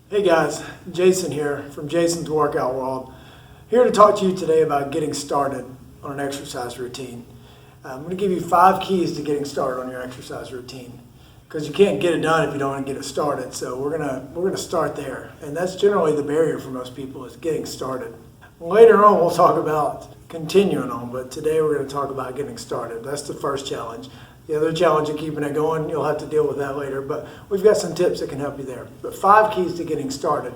Hey guys, Jason here from Jason's Workout World. Here to talk to you today about getting started on an exercise routine. I'm going to give you 5 keys to getting started on your exercise routine, because you can't get it done if you don't want to get it started. So we're gonna start there, and that's generally the barrier for most people, is getting started. Later on we'll talk about continuing on, but today we're going to talk about getting started. That's the first challenge. The other challenge of keeping it going, you'll have to deal with that later, but we've got some tips that can help you there. But 5 keys to getting started.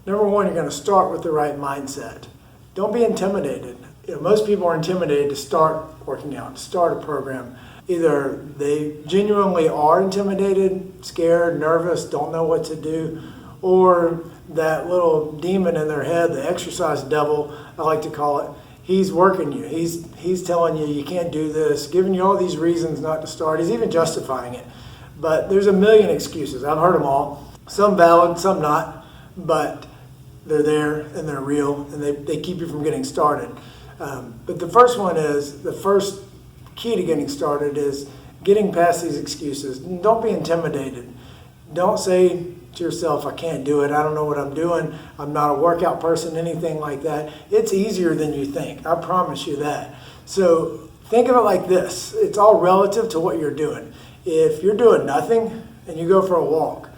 Number 1, you're going to start with the right mindset. Don't be intimidated. Most people are intimidated to start working out, to start a program. Either they genuinely are intimidated, scared, nervous, don't know what to do, or that little demon in their head, the exercise devil, I like to call it, he's working you. He's telling you you can't do this, giving you all these reasons not to start. He's even justifying it. But there's a million excuses. I've heard them all. Some valid, some not. But they're there and they're real, and they keep you from getting started. But the first key to getting started is getting past these excuses. Don't be intimidated. Don't say to yourself, I can't do it, I don't know what I'm doing, I'm not a workout person, anything like that. It's easier than you think, I promise you that. So think of it like this, it's all relative to what you're doing. If you're doing nothing and you go for a walk,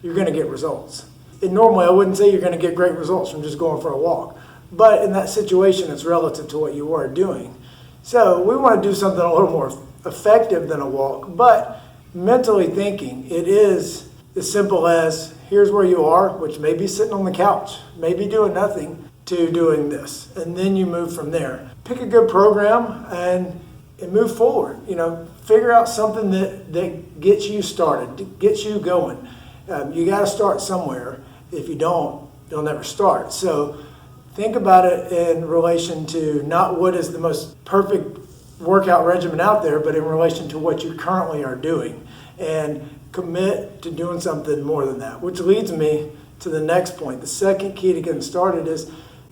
you're going to get results. And normally I wouldn't say you're going to get great results from just going for a walk, but in that situation it's relative to what you are doing. So we want to do something a little more effective than a walk, but mentally thinking, it is as simple as, here's where you are, which may be sitting on the couch, maybe doing nothing, to doing this. And then you move from there. Pick a good program and move forward. Figure out something that gets you started, gets you going. You got to start somewhere. If you don't, you'll never start. So think about it in relation to not what is the most perfect workout regimen out there, but in relation to what you currently are doing. And commit to doing something more than that, which leads me to the next point. The second key to getting started is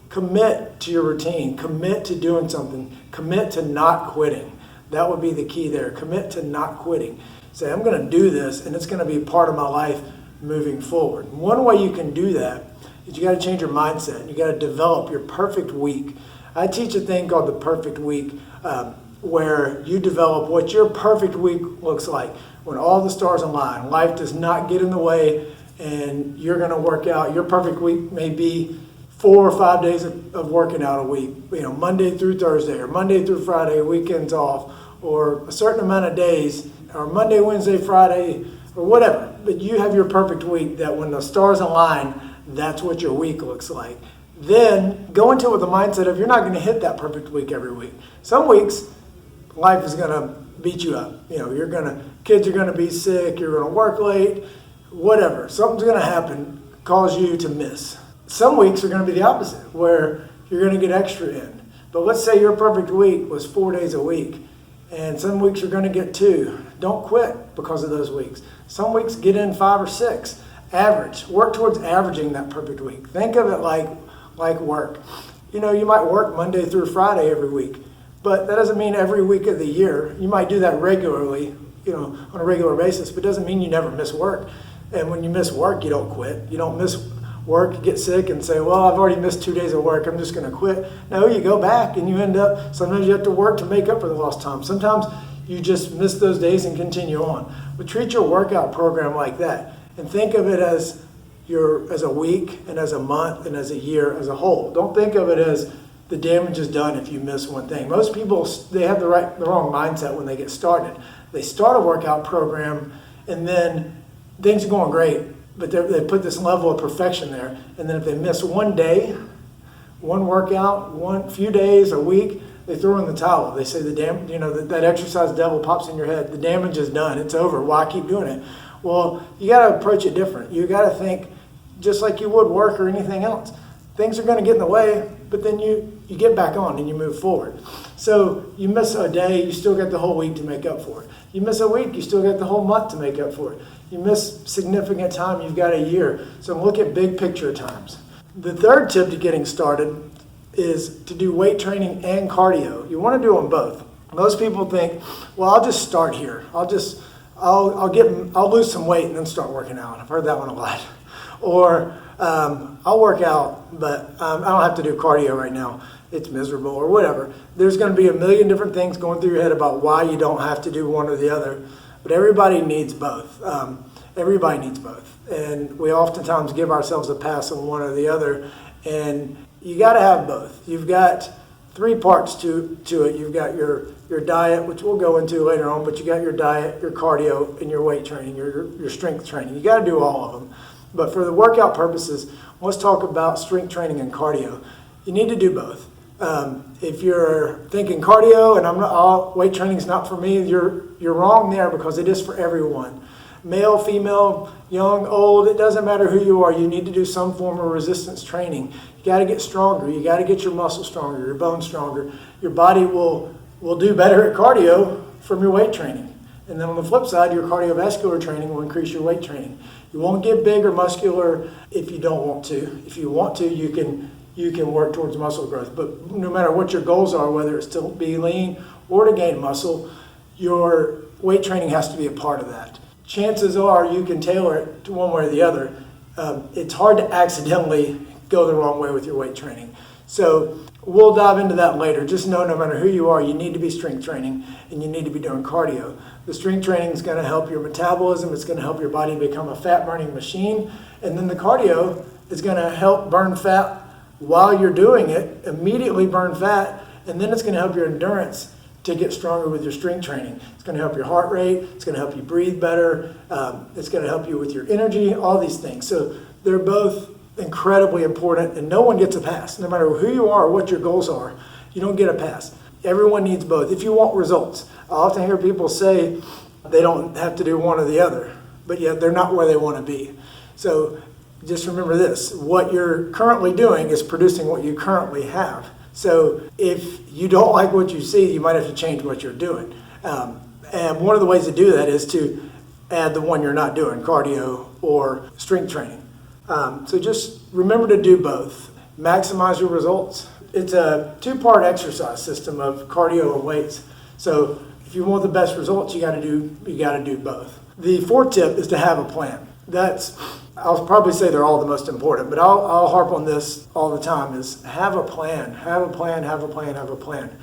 commit to your routine, commit to doing something, commit to not quitting. That would be the key there. Commit to not quitting. Say, I'm going to do this, and it's going to be part of my life moving forward. One way you can do that is you got to change your mindset. You got to develop your perfect week. I teach a thing called the perfect week, where you develop what your perfect week looks like. When all the stars align, life does not get in the way, and you're going to work out. Your perfect week may be 4 or 5 days of working out a week, Monday through Thursday, or Monday through Friday, weekends off, or a certain amount of days, or Monday, Wednesday, Friday, or whatever. But you have your perfect week that when the stars align, that's what your week looks like. Then go into it with the mindset of, you're not going to hit that perfect week every week. Some weeks, life is going to beat you up. Kids are going to be sick, you're going to work late, whatever. Something's going to happen, cause you to miss. Some weeks are going to be the opposite, where you're going to get extra in. But let's say your perfect week was 4 days a week, and some weeks you're going to get 2. Don't quit because of those weeks. Some weeks get in 5 or 6. Average. Work towards averaging that perfect week. Think of it like work. You might work Monday through Friday every week, but that doesn't mean every week of the year. You might do that regularly, on a regular basis, but it doesn't mean you never miss work. And when you miss work, you don't quit. You don't miss work, get sick, and say, well, I've already missed 2 days of work, I'm just going to quit. No, you go back, and you end up, sometimes you have to work to make up for the lost time. Sometimes you just miss those days and continue on. But treat your workout program like that, and think of it as a week, and as a month, and as a year as a whole. Don't think of it as the damage is done if you miss one thing. Most people, they have the wrong mindset when they get started. They start a workout program, and then things are going great, but they put this level of perfection there. And then if they miss one day, one workout, few days, a week, they throw in the towel. They say that exercise devil pops in your head. The damage is done. It's over. Why keep doing it? Well, you got to approach it different. You got to think just like you would work or anything else. Things are going to get in the way, but then you get back on and you move forward. So you miss a day, you still got the whole week to make up for it. You miss a week, you still got the whole month to make up for it. You miss significant time, you've got a year. So look at big picture times. The third tip to getting started is to do weight training and cardio. You want to do them both. Most people think, well, I'll just start here. I'll lose some weight and then start working out. I've heard that one a lot. Or I'll work out, but I don't have to do cardio right now. It's miserable or whatever. There's going to be a million different things going through your head about why you don't have to do one or the other. But everybody needs both. Everybody needs both. And we oftentimes give ourselves a pass on one or the other. And you got to have both. You've got three parts to it. You've got your diet, which we'll go into later on, but you got your diet, your cardio, and your weight training, your strength training. You got to do all of them. But for the workout purposes, let's talk about strength training and cardio. You need to do both. If you're thinking cardio and weight training is not for me, you're wrong there, because it is for everyone. Male, female, young, old, it doesn't matter who you are. You need to do some form of resistance training. You got to get stronger. You got to get your muscles stronger, your bones stronger. Your body will do better at cardio from your weight training. And then on the flip side, your cardiovascular training will increase your weight training. You won't get big or muscular if you don't want to. If you want to, you can work towards muscle growth. But no matter what your goals are, whether it's to be lean or to gain muscle, your weight training has to be a part of that. Chances are you can tailor it to one way or the other. It's hard to accidentally go the wrong way with your weight training. So we'll dive into that later. Just know no matter who you are, you need to be strength training and you need to be doing cardio. The strength training is going to help your metabolism. It's going to help your body become a fat-burning machine. And then the cardio is going to help burn fat while you're doing it, immediately burn fat, and then it's going to help your endurance to get stronger with your strength training. It's going to help your heart rate. It's going to help you breathe better. It's going to help you with your energy, all these things. So they're both incredibly important, and no one gets a pass. No matter who you are or what your goals are, you don't get a pass. Everyone needs both if you want results. I often hear people say they don't have to do one or the other, but yet they're not where they want to be. So just remember this, what you're currently doing is producing what you currently have. So if you don't like what you see, you might have to change what you're doing. And one of the ways to do that is to add the one you're not doing, cardio or strength training. So just remember to do both. Maximize your results. It's a two-part exercise system of cardio and weights. So if you want the best results, you got to do both. The fourth tip is to have a plan. I'll probably say they're all the most important, but I'll harp on this all the time, is have a plan. Have a plan, have a plan, have a plan.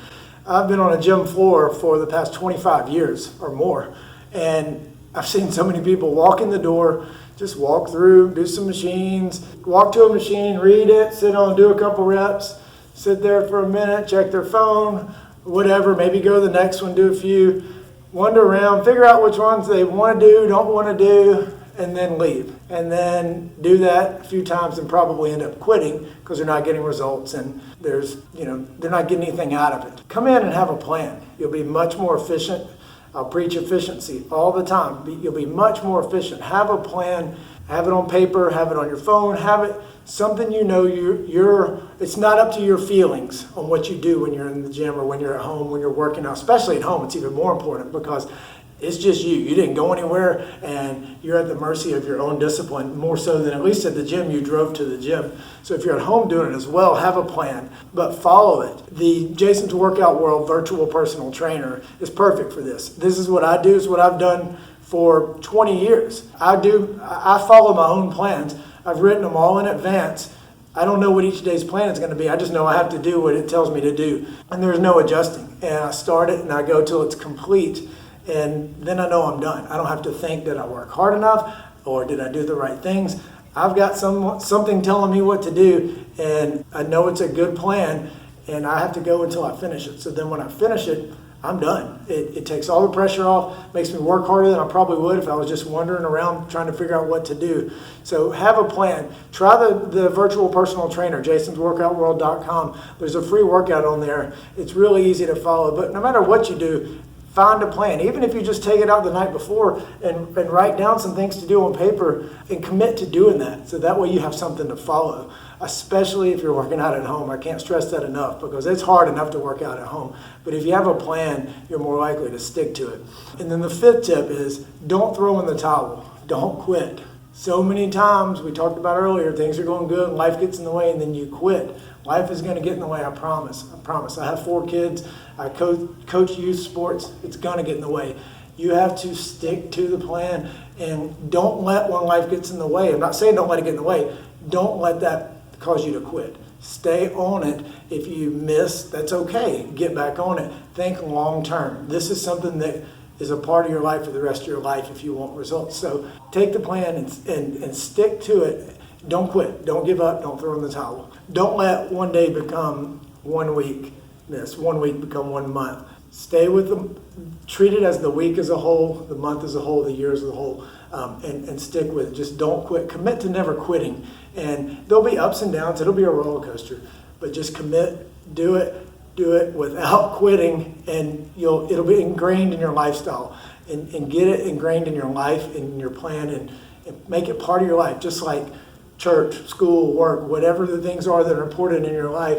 I've been on a gym floor for the past 25 years or more, and I've seen so many people walk in the door, just walk through, do some machines, walk to a machine, read it, do a couple reps, sit there for a minute, check their phone, whatever, maybe go to the next one, do a few, wander around, figure out which ones they want to do, don't want to do, and then leave. And then do that a few times and probably end up quitting because they're not getting results and they're not getting anything out of it. Come in and have a plan. You'll be much more efficient. I'll preach efficiency all the time. You'll be much more efficient. Have a plan. Have it on paper. Have it on your phone. Have it something it's not up to your feelings on what you do when you're in the gym or when you're at home, when you're working out. Especially at home, it's even more important because it's just you. You didn't go anywhere, and you're at the mercy of your own discipline, more so than at least at the gym, you drove to the gym. So if you're at home doing it as well, have a plan, but follow it. The Jason's Workout World virtual personal trainer is perfect for this. This is what I do, is what I've done for 20 years. I follow my own plans. I've written them all in advance. I don't know what each day's plan is going to be. I just know I have to do what it tells me to do, and there's no adjusting. And I start it, and I go till it's complete. And then I know I'm done. I don't have to think, did I work hard enough or did I do the right things? I've got something telling me what to do, and I know it's a good plan, and I have to go until I finish it. So then when I finish it, I'm done. It takes all the pressure off, makes me work harder than I probably would if I was just wandering around trying to figure out what to do. So have a plan. Try the virtual personal trainer, jasonsworkoutworld.com. There's a free workout on there. It's really easy to follow, but no matter what you do, find a plan. Even if you just take it out the night before and write down some things to do on paper and commit to doing that. So that way you have something to follow, especially if you're working out at home. I can't stress that enough because it's hard enough to work out at home. But if you have a plan, you're more likely to stick to it. And then the fifth tip is don't throw in the towel. Don't quit. So many times, we talked about earlier, things are going good and life gets in the way and then you quit. Life is going to get in the way, I promise. I have 4 kids. I coach youth sports. It's going to get in the way. You have to stick to the plan and don't let when life gets in the way. I'm not saying don't let it get in the way. Don't let that cause you to quit. Stay on it. If you miss, that's okay. Get back on it. Think long term. This is something that is a part of your life for the rest of your life if you want results. So take the plan and stick to it. Don't quit. Don't give up. Don't throw in the towel. Don't let one day become 1 week miss, 1 week become 1 month. Stay with them. Treat it as the week as a whole, the month as a whole, the year as a whole, and stick with it. Just don't quit. Commit to never quitting. And there'll be ups and downs. It'll be a roller coaster. But just commit, do it without quitting, and it'll be ingrained in your lifestyle. And get it ingrained in your life, in your plan, and make it part of your life. Just like church, school, work, whatever the things are that are important in your life,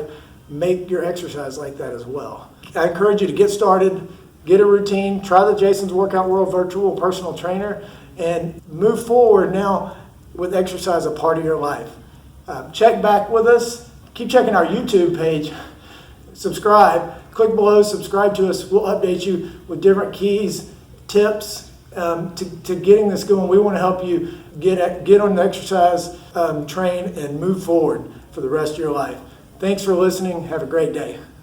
make your exercise like that as well. I encourage you to get started, get a routine, try the Jason's Workout World virtual personal trainer, and move forward now with exercise a part of your life. Check back with us. Keep checking our YouTube page. Subscribe. Click below, subscribe to us. We'll update you with different keys, tips to getting this going. We want to help you get on the exercise train and move forward for the rest of your life. Thanks for listening. Have a great day.